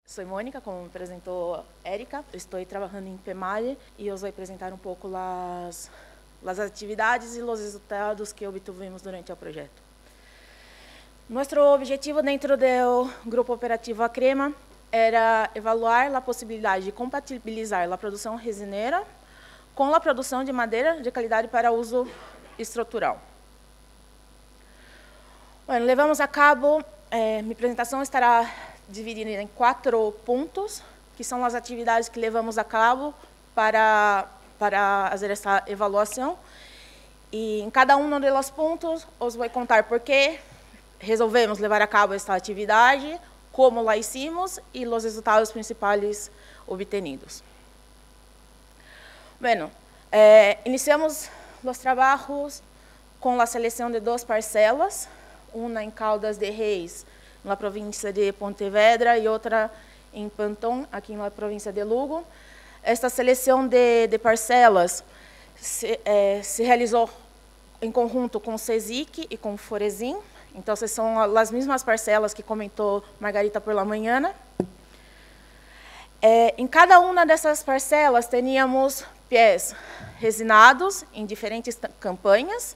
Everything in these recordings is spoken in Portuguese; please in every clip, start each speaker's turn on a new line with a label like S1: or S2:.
S1: Sou Mônica, como me apresentou Érica. Estou trabalhando em PEMALE e eu vou apresentar um pouco as atividades e os resultados que obtivemos durante o projeto. Nosso objetivo dentro do grupo operativo ACREMA era evaluar a possibilidade de compatibilizar a produção resineira com a produção de madeira de qualidade para uso estrutural. Bueno, levamos a cabo, minha apresentação estará dividida em 4 pontos, que são as atividades que levamos a cabo para fazer essa avaliação. E em cada um dos pontos, os vou contar por que resolvemos levar a cabo esta atividade, como lá hicimos e os resultados principais obtenidos. Bueno, iniciamos os trabalhos com a seleção de 2 parcelas, uma em Caldas de Reis, na província de Pontevedra, e outra em Pantón, aqui na província de Lugo. Esta seleção de parcelas se realizou em conjunto com o CSIC e com o Forezin. Então, são as mesmas parcelas que comentou Margarita por la manhã. Em cada uma dessas parcelas, teníamos pés resinados em diferentes campanhas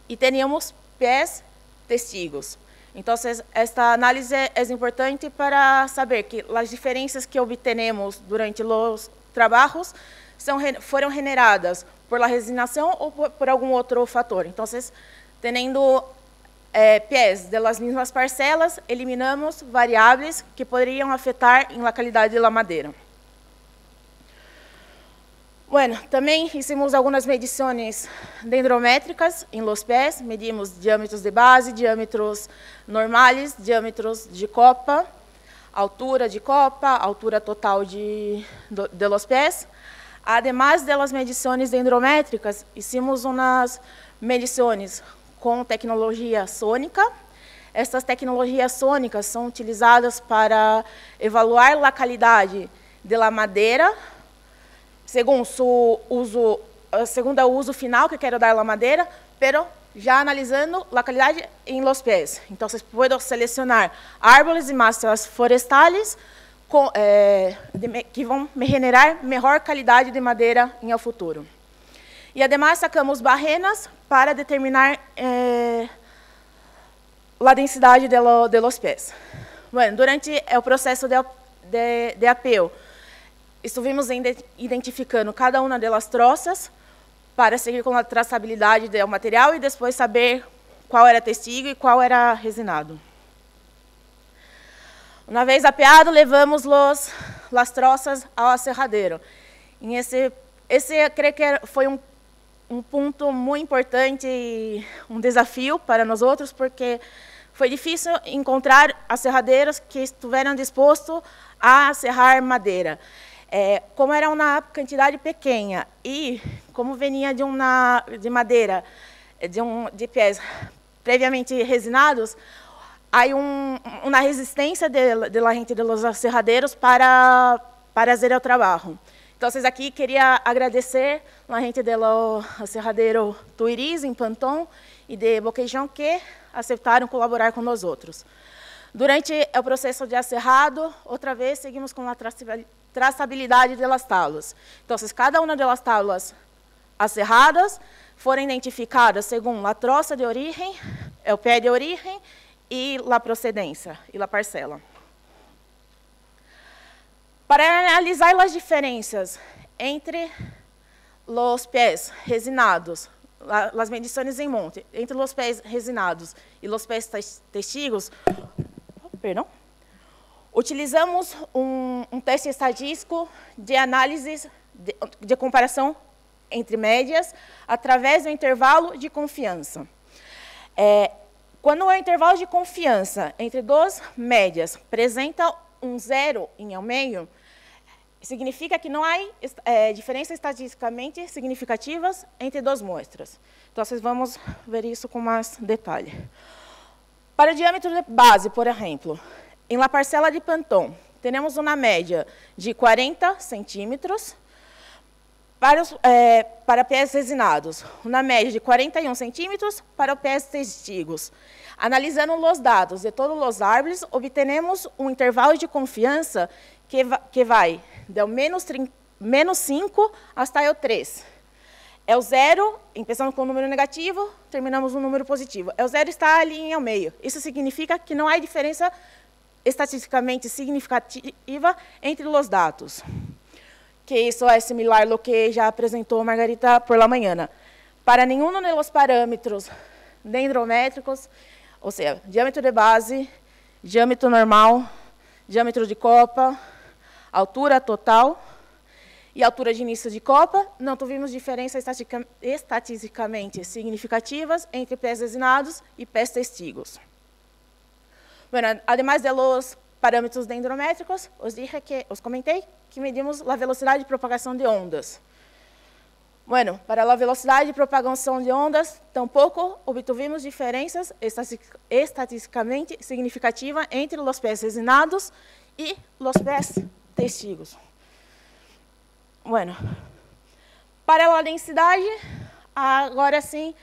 S1: e teníamos pés testigos. Então, esta análise é importante para saber que as diferenças que obtenemos durante os trabalhos foram generadas por la resinação ou por algum outro fator. Então, tendo pés das mesmas parcelas, eliminamos variáveis que poderiam afetar a qualidade da madeira. Bueno, também hicimos algumas medições dendrométricas em los pés, medimos diâmetros de base, diâmetros normais, diâmetros de copa, altura de copa, altura total de los pés. Además das medições dendrométricas, hicimos umas medições com tecnologia sônica. Estas tecnologias sônicas são utilizadas para evaluar a qualidade da madeira, segundo o uso final que quero dar à madeira, pero já analisando a qualidade em los pés. Então, posso selecionar árvores e massas florestais que vão me generar melhor qualidade de madeira em futuro. E, ademais, sacamos barrenas para determinar a densidade de los pés. Bueno, durante o processo de apeo, estivemos identificando cada uma das troças para seguir com a traçabilidade do material e depois saber qual era testigo e qual era resinado. Uma vez apeado, levamos as troças ao aserradeiro. E esse creio que foi um ponto muito importante e um desafio para nós outros, porque foi difícil encontrar aserradeiros que estiveram dispostos a serrar madeira. Como era uma quantidade pequena e como vinha de madeira, de pés previamente resinados, há uma resistência da gente dos aserradeiros para fazer o trabalho. Então, aqui queria agradecer a gente do aserradeiro Tuiris, em Pantón, e de Boquejão, que aceitaram colaborar com nós outros. Durante o processo de aserrado, outra vez, seguimos com a traçabilidade das tábuas. Então, cada uma das tábuas aserradas foram identificadas segundo a troça de origem, o pé de origem e a procedência e a parcela. Para analisar as diferenças entre os pés resinados, as medições em monte, entre os pés resinados e os pés testigos, utilizamos um teste estatístico de análise de comparação entre médias através do intervalo de confiança. Quando o intervalo de confiança entre 2 médias apresenta um 0 em ao meio, significa que não há diferenças estatisticamente significativas entre 2 amostras. Então, vamos ver isso com mais detalhe. Para o diâmetro de base, por exemplo, em la parcela de Pantón, temos uma média de 40 centímetros. Para o diâmetro de base, por exemplo, em la parcela de Pantón, temos uma média de 40 centímetros. Para o diâmetro de base, por exemplo, em la parcela de Pantón, temos uma média de 40 centímetros. Para o diâmetro de base, por exemplo, em la parcela de Pantón, temos uma média de 40 centímetros. Para pés resinados, uma média de 41 centímetros para pés testigos. Analisando os dados de todos os árvores, obtenemos um intervalo de confiança que vai do menos 5 até o 3. É o 0, começamos com um número negativo, terminamos um número positivo. O 0 está ali ao meio. Isso significa que não há diferença estatisticamente significativa entre os dados. Que isso é similar ao que já apresentou Margarita por la manhã. Para nenhum dos parâmetros dendrométricos, ou seja, diâmetro de base, diâmetro normal, diâmetro de copa, altura total e altura de início de copa, não tivemos diferenças estatisticamente significativas entre pés resinados e pés testigos. Bueno, además de los parâmetros dendrométricos, os comentei que medimos a velocidade de propagação de ondas. Bueno, para a velocidade de propagação de ondas, tampouco obtuvimos diferenças estatisticamente significativas entre os pés resinados e os pés testigos. Bueno, para a densidade, agora sim,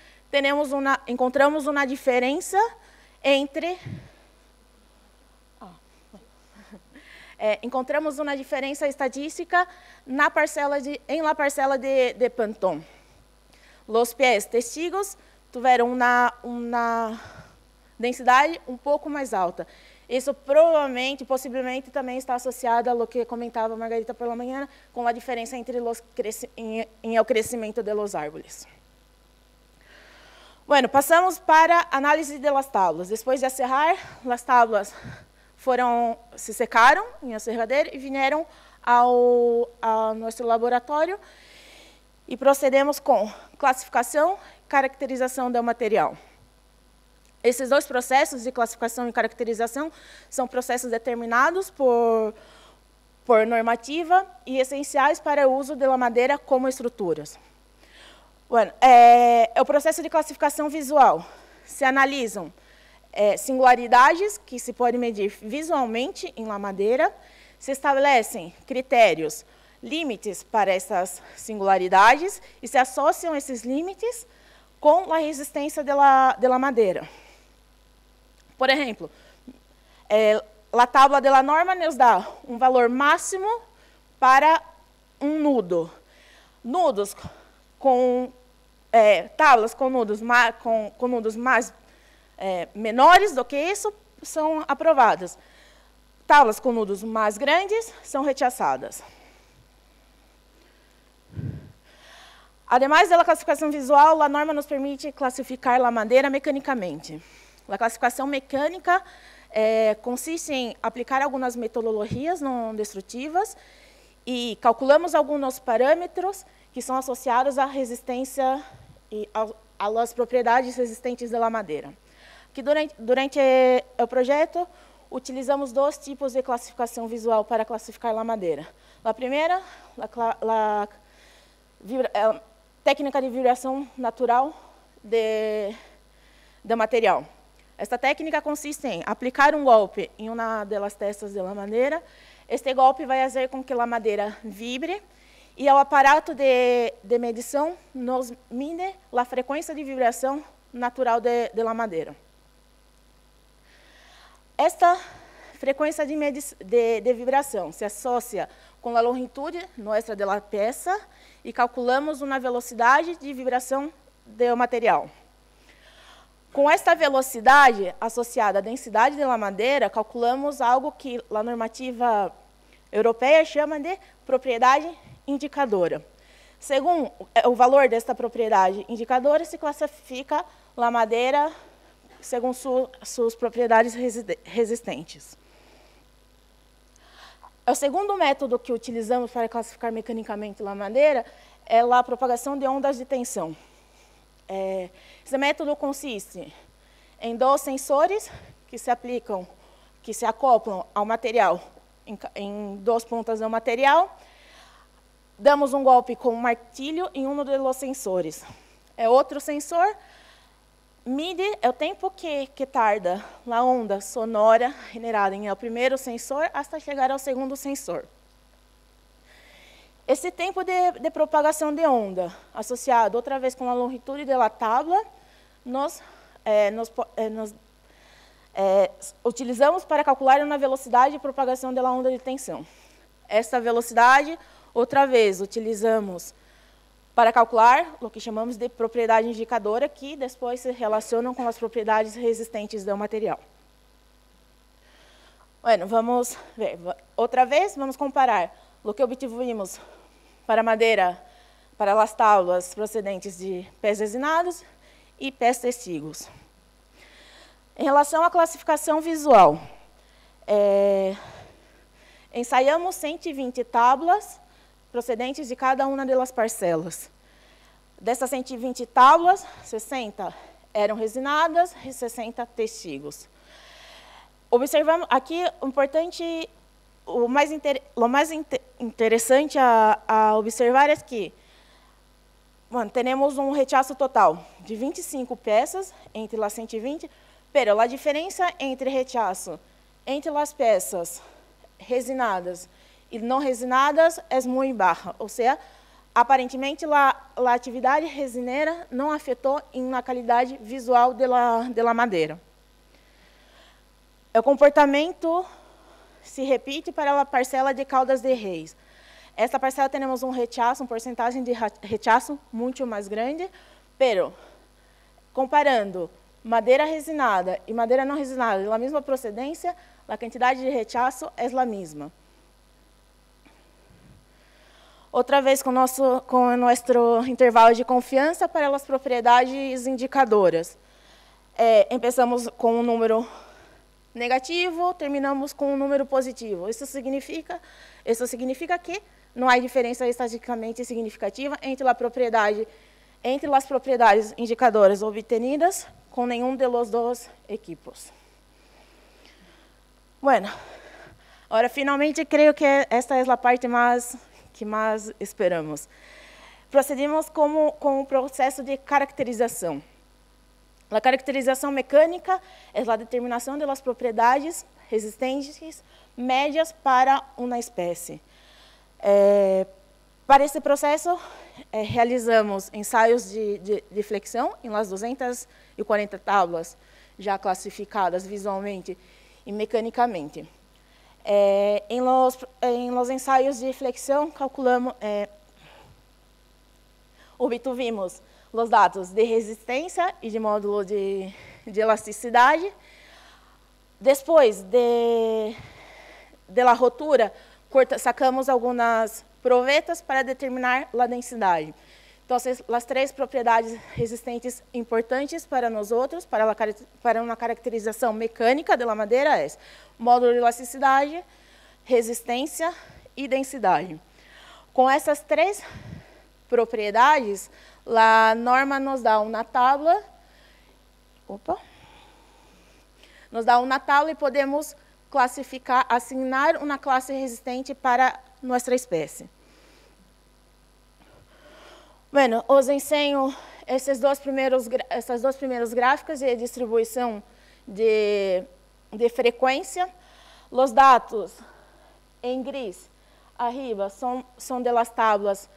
S1: encontramos uma diferença entre... encontramos uma diferença estatística na parcela em la parcela de Panton. Os pés testigos tiveram uma densidade um pouco mais alta. Isso provavelmente, possivelmente, também está associado ao que comentava a Margarita pela manhã, com a diferença entre o crescimento dos árvores. Bueno, passamos para a análise das tábuas. Depois de aserrar, as tábuas se secaram em aserradeiro e vieram ao nosso laboratório e procedemos com classificação e caracterização do material. Esses dois processos de classificação e caracterização são processos determinados por normativa e essenciais para o uso da madeira como estruturas. Bueno, o processo de classificação visual. Se analisam singularidades que se pode medir visualmente em la madeira, se estabelecem critérios, limites para essas singularidades e se associam esses limites com a resistência da madeira. Por exemplo, a tábua da norma nos dá um valor máximo para um nudo. Nudos com tábuas com nudos mais menores do que isso são aprovadas. Tábuas com nudos mais grandes são rechaçadas. Ademais da classificação visual, a norma nos permite classificar a madeira mecanicamente. A classificação mecânica consiste em aplicar algumas metodologias não destrutivas e calculamos alguns parâmetros que são associados à resistência e às propriedades resistentes da madeira. Que durante o projeto, utilizamos dois tipos de classificação visual para classificar a madeira. A primeira, a técnica de vibração natural do material. Esta técnica consiste em aplicar um golpe em uma das testas da madeira. Este golpe vai fazer com que a madeira vibre e o aparato de medição nos mide a frequência de vibração natural da madeira. Esta frequência de vibração se associa com a longitude nossa da peça e calculamos uma velocidade de vibração do material. Com esta velocidade associada à densidade da madeira, calculamos algo que a normativa europeia chama de propriedade indicadora. Segundo o valor desta propriedade indicadora, se classifica a madeira segundo suas propriedades resistentes. O segundo método que utilizamos para classificar mecanicamente a madeira é a propagação de ondas de tensão. Esse método consiste em dois sensores que se acoplam ao material, em duas pontas do material. Damos um golpe com um martilho em um dos sensores. Outro sensor mide o tempo que tarda a onda sonora generada em o primeiro sensor até chegar ao segundo sensor. Esse tempo de propagação de onda, associado outra vez com a longitude da tábua, nós utilizamos para calcular a velocidade de propagação da onda de tensão. Essa velocidade, outra vez, utilizamos para calcular o que chamamos de propriedade indicadora, que depois se relacionam com as propriedades resistentes do material. Bueno, vamos ver. Outra vez, vamos comparar o que obtivemos para madeira, para as tábuas procedentes de pés resinados e pés tecidos. Em relação à classificação visual, ensaiamos 120 tábuas procedentes de cada uma das parcelas. Dessas 120 tábuas, 60 eram resinadas e 60 tecidos. Observamos aqui, o mais interessante a observar é que temos um rechaço total de 25 peças entre as 120, pero a diferença entre rechaço entre as peças resinadas e não resinadas é muito baixa, ou seja, aparentemente a atividade resineira não afetou na qualidade visual da madeira. O comportamento se repite para a parcela de caudas de reis. Esta parcela temos um rechaço, uma porcentagem de rechaço muito mais grande, pero comparando madeira resinada e madeira não resinada da mesma procedência, a quantidade de rechaço é a mesma. Outra vez com o nosso intervalo de confiança para as propriedades indicadoras. Começamos com um número negativo, terminamos com um número positivo. Isso significa que não há diferença estatisticamente significativa entre as propriedades indicadoras obtidas com nenhum dos dois equipos. Bueno, agora finalmente creio que esta é a parte que mais esperamos. Procedemos com o processo de caracterização. A caracterização mecânica é a determinação das propriedades resistentes médias para uma espécie. Para esse processo, realizamos ensaios de flexão em las 240 tábuas já classificadas visualmente e mecanicamente. Em los ensaios de flexão, obtuvimos os dados de resistência e de módulo de elasticidade. Depois da rotura, sacamos algumas provetas para determinar a densidade. Então, as três propriedades resistentes importantes para nós outros, para uma caracterização mecânica da madeira, é módulo de elasticidade, resistência e densidade. Com essas três propriedades, a norma nos dá uma tábua, e podemos classificar, assignar uma classe resistente para nossa espécie. Bueno, os enseño essas duas primeiras gráficas de distribuição de frequência. Os dados em gris arriba são das tábuas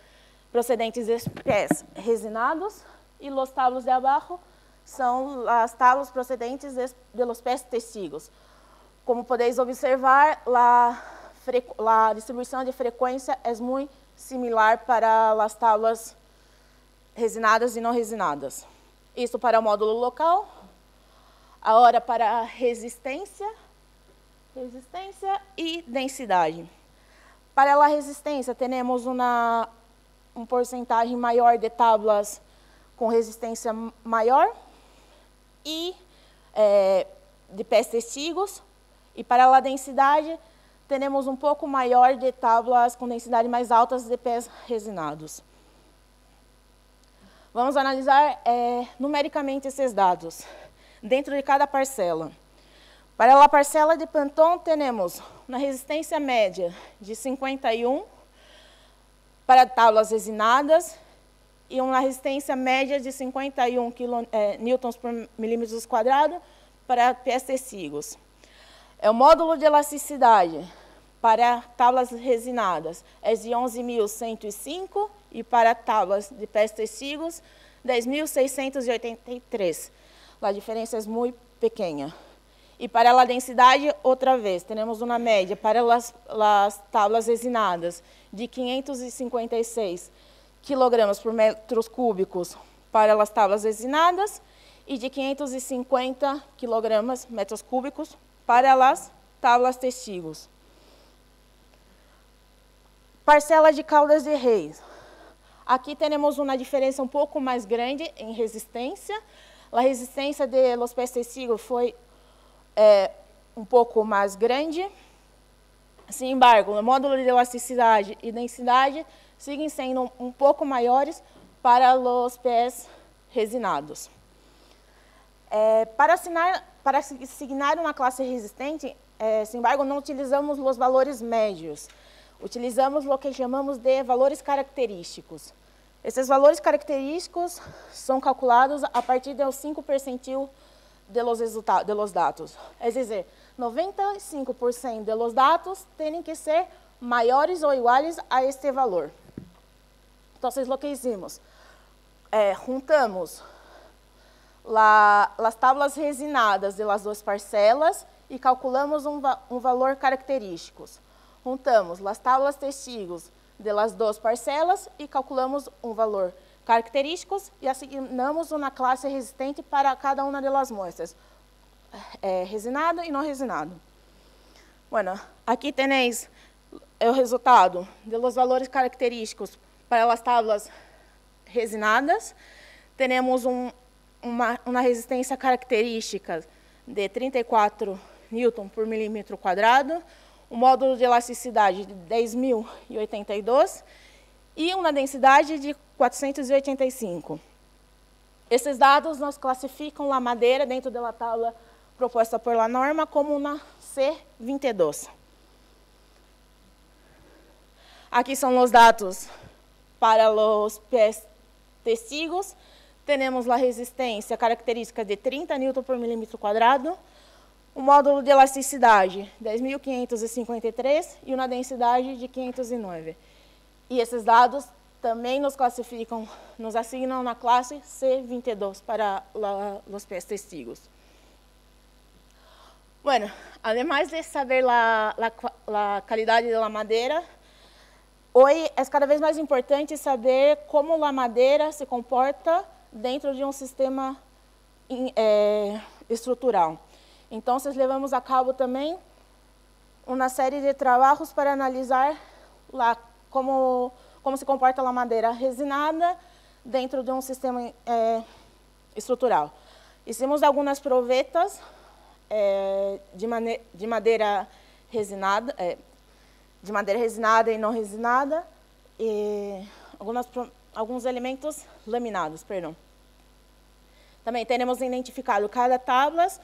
S1: procedentes de pés resinados e os tábuas de abaixo são as tábuas procedentes de los pés tecidos. Como podeis observar, a distribuição de frequência é muito similar para as tábuas resinadas e não resinadas. Isso para o módulo local. Agora para a resistência e densidade. Para a resistência, temos uma porcentagem maior de tábuas com resistência maior e de pés tecidos. E para a densidade, temos um pouco maior de tábuas com densidade mais altas de pés resinados. Vamos analisar numericamente esses dados, dentro de cada parcela. Para a parcela de Panton, temos uma resistência média de 51 para tábuas resinadas e uma resistência média de 51 newtons por milímetros quadrados para pés tecidos. O módulo de elasticidade para tablas resinadas é de 11.105 e para tablas de pés testigos, 10.683. A diferença é muito pequena. E para a densidade, outra vez, temos uma média para as tablas resinadas de 556 kg por metros cúbicos para as tablas resinadas e de 550 kg metros cúbicos para as tablas testigos. Parcela de caudas de reis. Aqui temos uma diferença um pouco mais grande em resistência. A resistência de los pés testigos foi um pouco mais grande. Sin embargo, o módulo de elasticidade e densidade seguem sendo um pouco maiores para os pés resinados. Para asignar uma classe resistente, sin embargo, não utilizamos os valores médios. Utilizamos o que chamamos de valores característicos. Esses valores característicos são calculados a partir dos 5 percentil de los dados. É dizer, 95% de los dados têm que ser maiores ou iguais a este valor. Então, o que fizemos? Juntamos as tablas resinadas de las duas parcelas e calculamos um valor característico. Juntamos as tablas testigos de las duas parcelas e calculamos um valor característico e assignamos uma classe resistente para cada uma das muestras, resinado e não resinado. Bueno, aqui tenéis o resultado de los valores característicos para as tablas resinadas. Temos uma resistência característica de 34 Newton por milímetro quadrado, um módulo de elasticidade de 10.082 e uma densidade de 485. Esses dados nos classificam a madeira dentro da tabla proposta por la norma como uma C22. Aqui são os dados para os pés testigos. Temos a resistência característica de 30 Newton por milímetro quadrado, um módulo de elasticidade 10.553 e uma densidade de 509. E esses dados também nos classificam, nos assignam na classe C22 para os pés testigos. Bueno, además de saber a qualidade da madeira, hoje é cada vez mais importante saber como a madeira se comporta dentro de um sistema estrutural. Então, levamos a cabo também uma série de trabalhos para analisar como se comporta a madeira resinada dentro de um sistema estrutural. Hicimos algumas provetas de madeira resinada e não resinada, e alguns elementos laminados, perdão. Também temos identificado cada tablas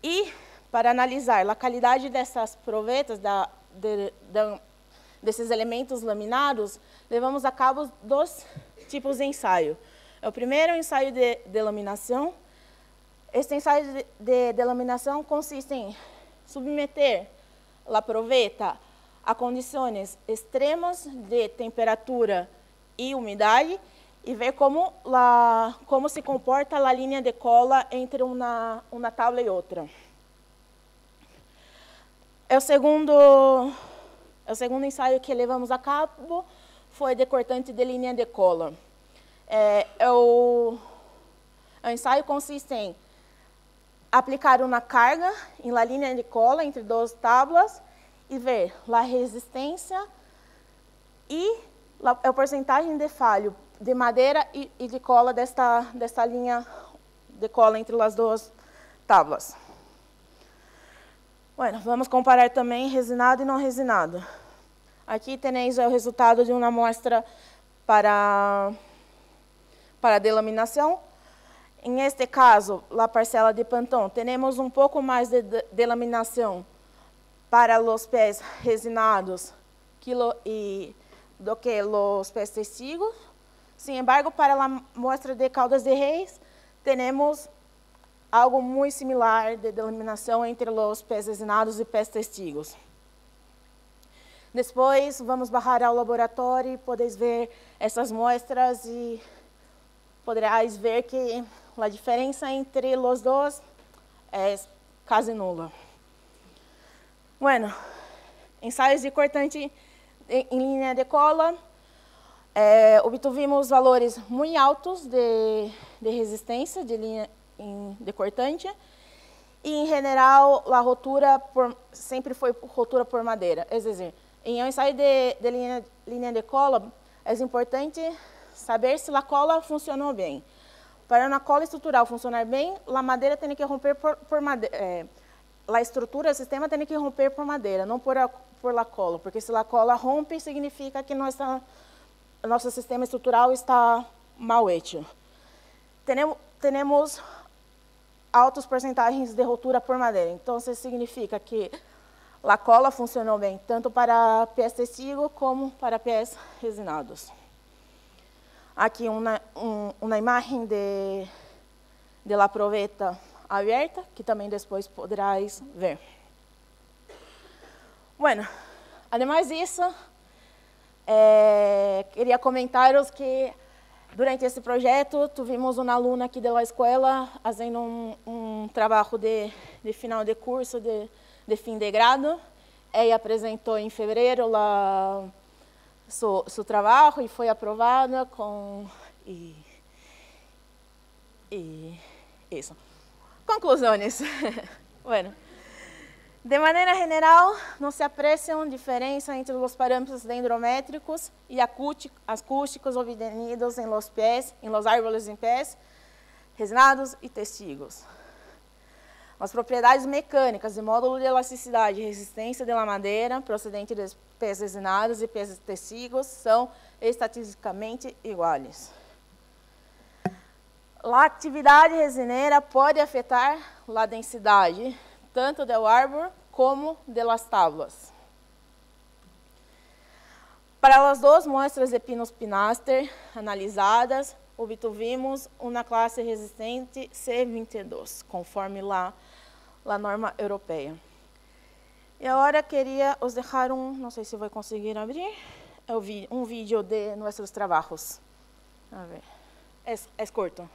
S1: e, para analisar a qualidade dessas provetas, desses elementos laminados, levamos a cabo 2 tipos de ensaio. O primeiro, o ensaio de laminação. Este ensaio de laminação consiste em submeter a proveta a condições extremas de temperatura e umidade e ver como se comporta a linha de cola entre uma tabla e outra. O segundo ensaio que levamos a cabo foi de cortante de linha de cola. O ensaio consiste em aplicar uma carga em la linha de cola entre 2 tábuas e ver a resistência e a porcentagem de falho de madeira e de cola desta linha de cola entre as 2 tábuas. Bueno, vamos comparar também resinado e não resinado. Aqui tenéis o resultado de uma amostra para delaminação. Em este caso, a parcela de Pantón, temos um pouco mais de delaminação para os pés resinados do que os pés testigos. Sin embargo, para a amostra de Caldas de Reis, temos algo muito similar de delaminação entre os pés resinados e pés testigos. Depois, vamos bajar ao laboratório e podeis ver essas muestras e poderás ver que a diferença entre os dois é quase nula. Bueno, ensaios de cortante em linha de cola, obtivemos valores muito altos de resistência de linha de cortante e, em geral, a rotura sempre foi rotura por madeira. É dizer, em um ensaio de linha de cola, é importante saber se a cola funcionou bem. Para a cola estrutural funcionar bem, a madeira tem que romper por madeira. A estrutura, o sistema tem que romper por madeira, não por la cola, porque se a cola rompe, significa que nosso sistema estrutural está mal hecho. Temos altas porcentagens de rotura por madeira, então isso significa que a cola funcionou bem, tanto para pés tecido como para pés resinados. Aqui uma imagem de la proveta aberta, que também depois poderás ver. Bueno, además disso, queria comentar-vos que durante esse projeto tivemos uma aluna aqui da escola fazendo um trabalho de final de curso, de fim de grado. Ela apresentou em fevereiro seu trabalho e foi aprovada e isso. Conclusões. Bueno, de maneira geral, não se apreciam diferença entre os parâmetros dendrométricos e acústicos obtenidos em los árboles em pés, resinados e tecidos. As propriedades mecânicas de módulo de elasticidade e resistência da madeira procedente de pés resinados e pés tecidos são estatisticamente iguais. A atividade resineira pode afetar a densidade tanto do árbol como das tábuas. Para as duas muestras de Pinus pinaster analisadas, obtivemos uma classe resistente C22, conforme a norma europeia. E agora queria os deixar não sei se vou conseguir abrir, um vídeo de nossos trabalhos. A ver, é curto.